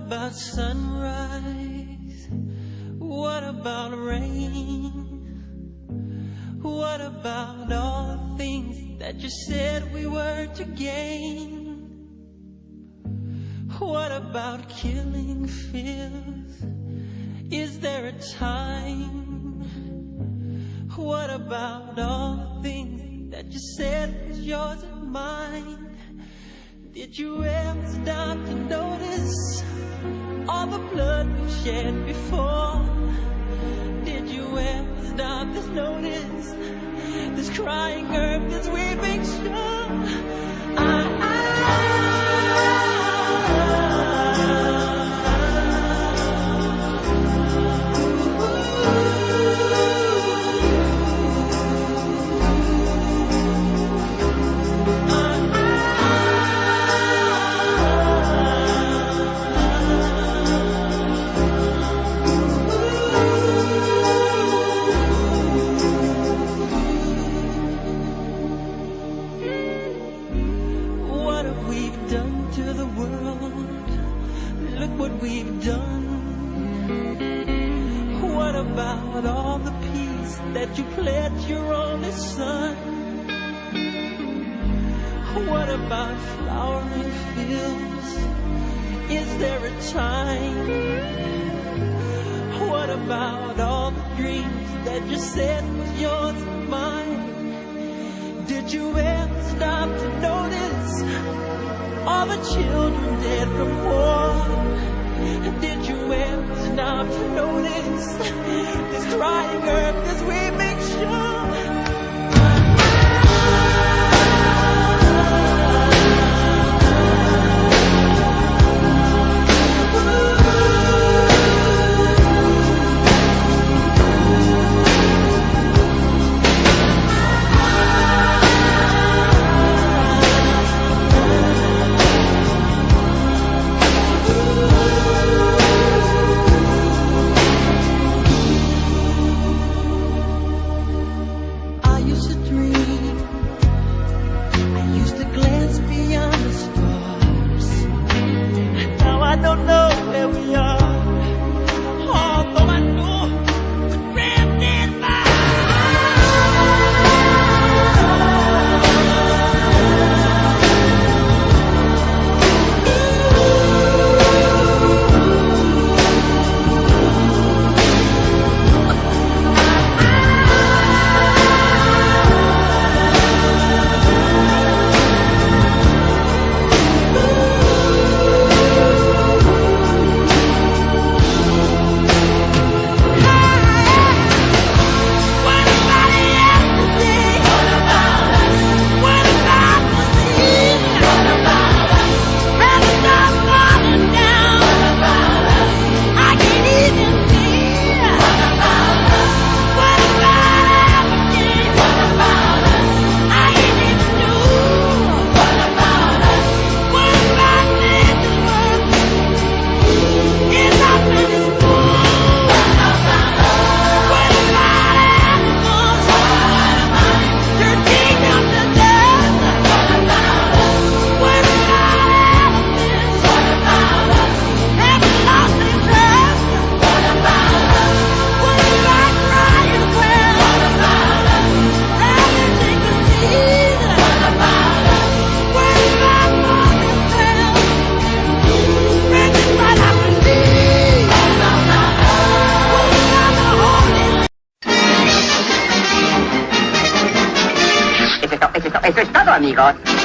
about sunrise? What about rain? What about all the things that you said we were to gain? What about killing fears? Is there a time? What about all the things that you said was yours and mine? Did you ever stop to notice all the blood we shed before? Did you ever stop to notice this crying earth, this weeping shore? To the world, look what we've done. What about all the peace that you pledged your only son? What about flowering fields? Is there a time? What about all the dreams that you said was yours and mine? Did you ever stop to notice all the children dead from war? Did you ever stop to notice this crying earth, this weeping shore? Eso es todo, amigos.